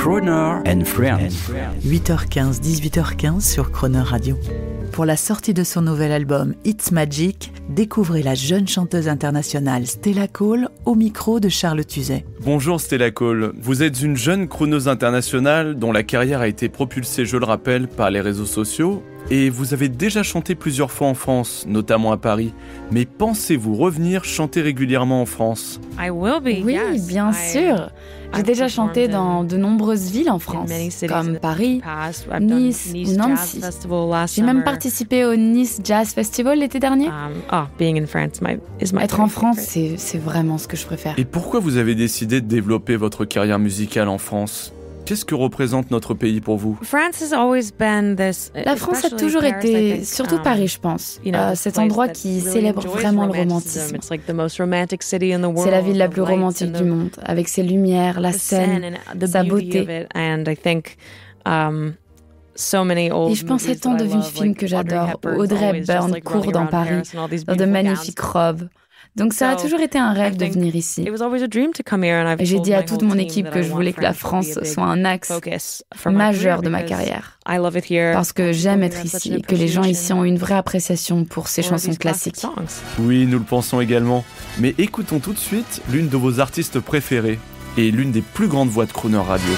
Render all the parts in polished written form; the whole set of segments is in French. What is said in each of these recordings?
Croner and Friends. 8h15, 18h15 sur Croner Radio. Pour la sortie de son nouvel album It's Magic, découvrez la jeune chanteuse internationale Stella Cole au micro de Charles Tuzet. Bonjour Stella Cole, vous êtes une jeune crooneuse internationale dont la carrière a été propulsée, je le rappelle, par les réseaux sociaux. Et vous avez déjà chanté plusieurs fois en France, notamment à Paris. Mais pensez-vous revenir chanter régulièrement en France ? Oui, bien sûr. J'ai déjà chanté dans de nombreuses villes en France, comme Paris, Nice ou Nancy. J'ai même participé au Nice Jazz Festival l'été dernier. Être en France, c'est vraiment ce que je préfère. Et pourquoi vous avez décidé de développer votre carrière musicale en France ? Qu'est-ce que représente notre pays pour vous ? La France a toujours été, surtout Paris je pense, cet endroit qui célèbre vraiment le romantisme. C'est la ville la plus romantique du monde, avec ses lumières, la scène, sa beauté. Et je pense à tant de vieux films que j'adore, où Audrey Hepburn court dans Paris, dans de magnifiques robes. Donc ça a toujours été un rêve de venir ici. Et j'ai dit à toute mon équipe que je voulais que la France soit un axe majeur de ma carrière. Parce que j'aime être ici et que les gens ici ont une vraie appréciation pour ces chansons classiques. Oui, nous le pensons également. Mais écoutons tout de suite l'une de vos artistes préférées et l'une des plus grandes voix de Croner Radio.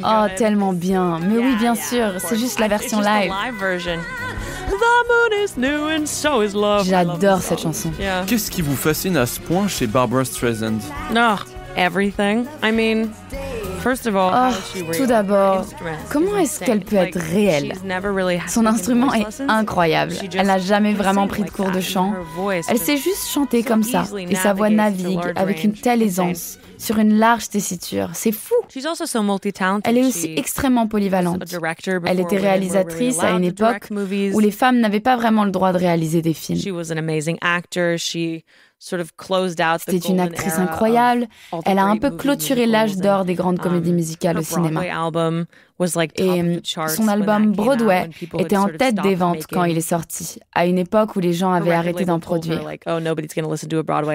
Oh, tellement bien. Mais oui, bien sûr, c'est juste la version live. J'adore cette chanson. Qu'est-ce qui vous fascine à ce point chez Barbra Streisand ? Tout d'abord, comment est-ce qu'elle peut être réelle ? Son instrument est incroyable. Elle n'a jamais vraiment pris de cours de chant. Elle sait juste chanter comme ça. Et sa voix navigue avec une telle aisance sur une large tessiture. C'est fou. Elle est aussi extrêmement polyvalente. Elle était réalisatrice à une époque où les femmes n'avaient pas vraiment le droit de réaliser des films. C'était une actrice incroyable. Elle a un peu clôturé l'âge d'or des grandes comédies musicales au cinéma. Et son album Broadway était en tête des ventes quand il est sorti, à une époque où les gens avaient arrêté d'en produire.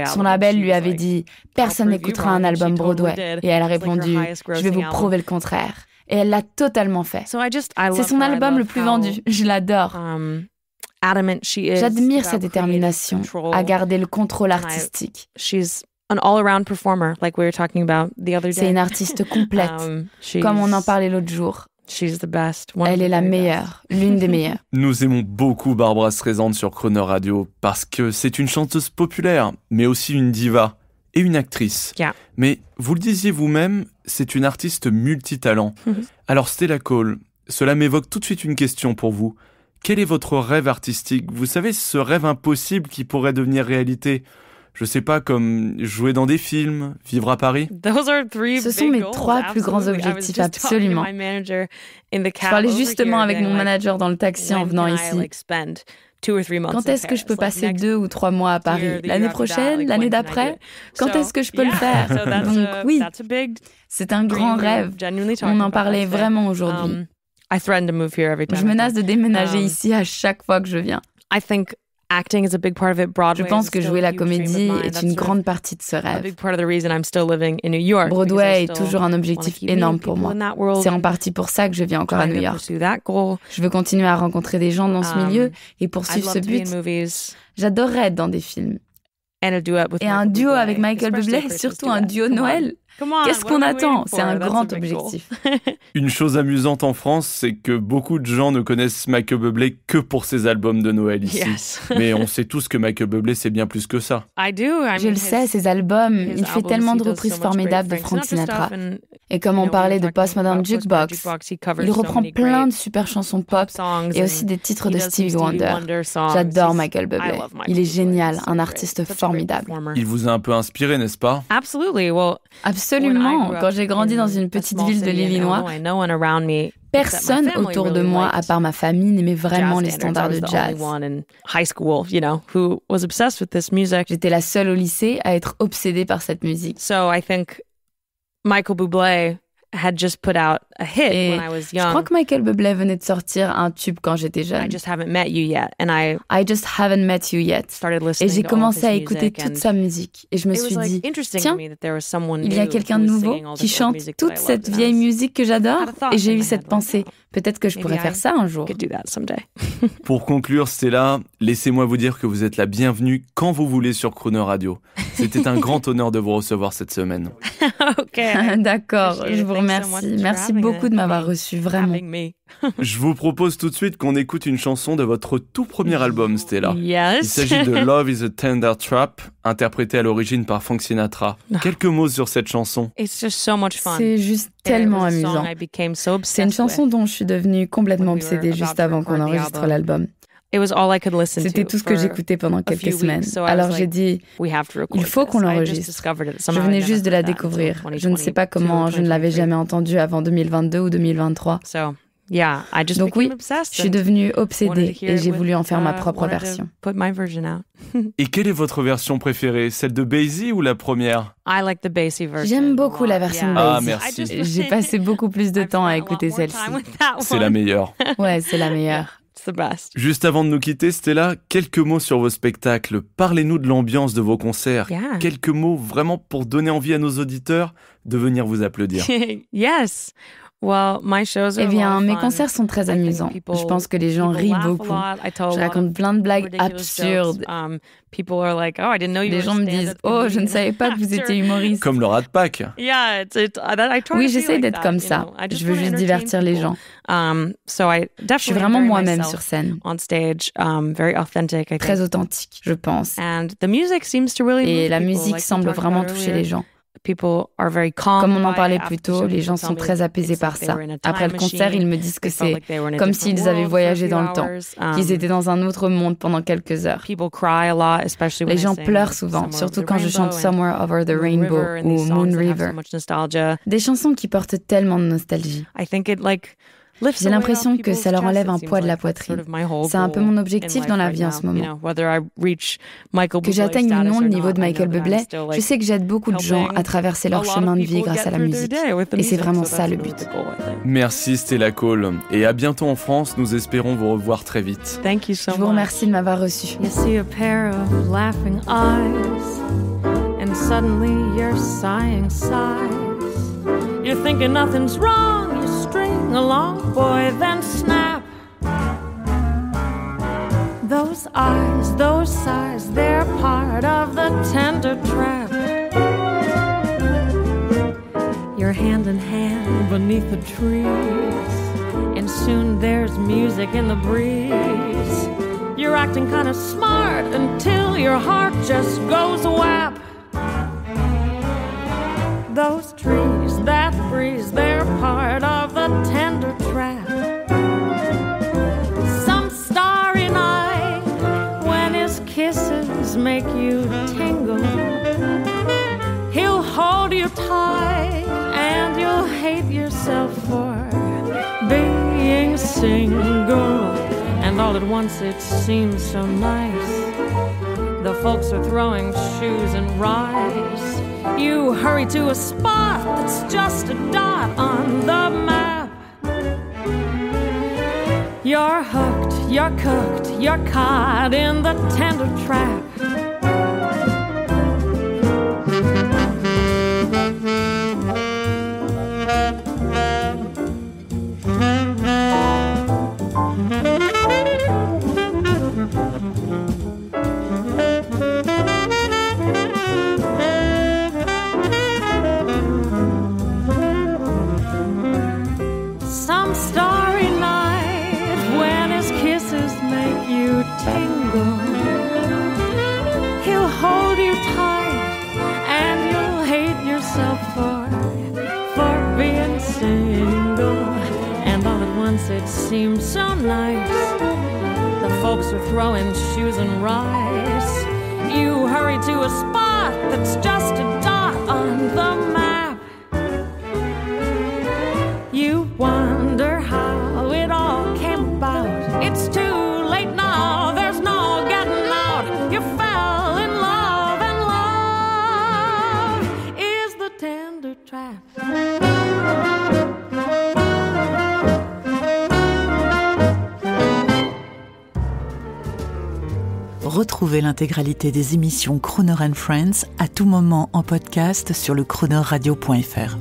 Son label lui avait dit « Personne n'écoutera un album Broadway ». Et elle a répondu « Je vais vous prouver le contraire ». Et elle l'a totalement fait. C'est son album le plus vendu. Je l'adore. J'admire sa détermination à garder le contrôle artistique. C'est une artiste complète, comme on en parlait l'autre jour. Elle est la meilleure, l'une des meilleures. Nous aimons beaucoup Barbra Streisand sur Croner Radio parce que c'est une chanteuse populaire, mais aussi une diva et une actrice. Mais vous le disiez vous-même, c'est une artiste multitalent. Alors Stella Cole, cela m'évoque tout de suite une question pour vous. Quel est votre rêve artistique ? Vous savez, ce rêve impossible qui pourrait devenir réalité. Je sais pas, comme jouer dans des films, vivre à Paris. Ce sont mes 3 plus grands objectifs, absolument. Je parlais justement avec mon manager dans le taxi en venant ici. Quand est-ce que je peux passer 2 ou 3 mois à Paris ? L'année prochaine ? L'année d'après ? Quand est-ce que je peux le faire ? Donc oui, c'est un grand rêve. On en parlait vraiment aujourd'hui. Je menace de déménager ici à chaque fois que je viens. Je pense que jouer la comédie est une grande partie de ce rêve. Broadway est toujours un objectif énorme pour moi. C'est en partie pour ça que je viens encore à New York. Je veux continuer à rencontrer des gens dans ce milieu et poursuivre ce but. J'adorerais être dans des films. Et un duo avec Michael Bublé, surtout un duo Noël. Qu'est-ce qu'on attend ? C'est un grand objectif. Une chose amusante en France, c'est que beaucoup de gens ne connaissent Michael Bublé que pour ses albums de Noël ici. Mais on sait tous que Michael Bublé, c'est bien plus que ça. Je le sais, ses albums, il fait tellement de reprises formidables de Frank Sinatra. Et comme on parlait de Postmodern Jukebox, il reprend plein de super chansons pop et aussi des titres de Stevie Wonder. J'adore Michael Bublé. Il est génial, un artiste formidable. Il vous a un peu inspiré, n'est-ce pas ? Absolument. Quand j'ai grandi dans une petite ville de l'Illinois, personne autour de moi, à part ma famille, n'aimait vraiment les standards de jazz. J'étais la seule au lycée à être obsédée par cette musique. Michael Bublé had just put out a hit when I was young. Je crois que Michael Bublé venait de sortir un tube quand j'étais jeune. I just haven't met you yet, and I just haven't met you yet. Started listening. Et j'ai commencé à écouter toute sa musique, et je me suis dit, tiens, il y a quelqu'un de nouveau qui chante toute cette vieille musique que j'adore, et j'ai eu cette pensée. Peut-être que je pourrais faire ça un jour. Pour conclure, Stella, laissez-moi vous dire que vous êtes la bienvenue quand vous voulez sur Croner Radio. C'était un grand honneur de vous recevoir cette semaine. D'accord, je vous remercie. Merci beaucoup de m'avoir reçu, vraiment. Je vous propose tout de suite qu'on écoute une chanson de votre tout premier album, Stella. Yes. Il s'agit de Love is a Tender Trap, interprétée à l'origine par Frank Sinatra. Quelques mots sur cette chanson. C'est juste tellement amusant. C'est une chanson dont je suis devenue complètement obsédée juste avant qu'on enregistre l'album. C'était tout ce que j'écoutais pendant quelques semaines. Alors j'ai dit, il faut qu'on l'enregistre. Je venais juste de la découvrir. Je ne sais pas comment, je ne l'avais jamais entendue avant 2022 ou 2023. Donc oui, je suis devenue obsédée et j'ai voulu en faire ma propre version. Et quelle est votre version préférée, celle de Basie ou la première? J'aime beaucoup la version de Basie. Ah, merci. J'ai passé beaucoup plus de temps à écouter celle-ci. C'est la meilleure. Ouais, c'est la meilleure. Juste avant de nous quitter, Stella, quelques mots sur vos spectacles. Parlez-nous de l'ambiance de vos concerts. Quelques mots vraiment pour donner envie à nos auditeurs de venir vous applaudir. Yes. Eh bien, mes concerts sont très amusants. Je pense que les gens rient beaucoup. Je raconte plein de blagues absurdes. Les gens me disent « Oh, je ne savais pas que vous étiez humoriste. » Comme le Rat Pack. Oui, j'essaie d'être comme ça. Je veux juste divertir les gens. Je suis vraiment moi-même sur scène. Très authentique, je pense. Et la musique semble vraiment toucher les gens. Comme on en parlait plus tôt, les gens sont très apaisés par ça. Après le concert, ils me disent que c'est comme s'ils avaient voyagé dans le temps, qu'ils étaient dans un autre monde pendant quelques heures. Les gens pleurent souvent, surtout quand je chante Somewhere Over the Rainbow ou Moon River. Des chansons qui portent tellement de nostalgie. J'ai l'impression que ça leur enlève un poids de la poitrine. C'est un peu mon objectif dans la vie en ce moment. Que j'atteigne ou non le niveau de Michael Bublé, je sais que j'aide beaucoup de gens à traverser leur chemin de vie grâce à la musique. Et c'est vraiment ça le but. Merci Stella Cole. Et à bientôt en France, nous espérons vous revoir très vite. Je vous remercie de m'avoir reçu. You're thinking nothing's wrong, you string along, boy, then snap. Those eyes, those sighs, they're part of the tender trap. You're hand in hand beneath the trees, and soon there's music in the breeze. You're acting kind of smart until your heart just goes whap. Those trees, that breeze, they're part of the tender trap. Some starry night, when his kisses make you tingle, he'll hold you tight and you'll hate yourself for being single. And all at once it seems so nice. The folks are throwing shoes and rice. You hurry to a spot that's just a dot on the map. You're hooked, you're cooked, you're caught in the tender trap. It seems so nice. The folks are throwing shoes and rice. You hurry to a spot that's just a dot on the map. You wonder how it all came about. It's too late now, there's no getting out. You fell in love, and love is the tender trap. Retrouvez l'intégralité des émissions Croner & Friends à tout moment en podcast sur le cronerradio.fr.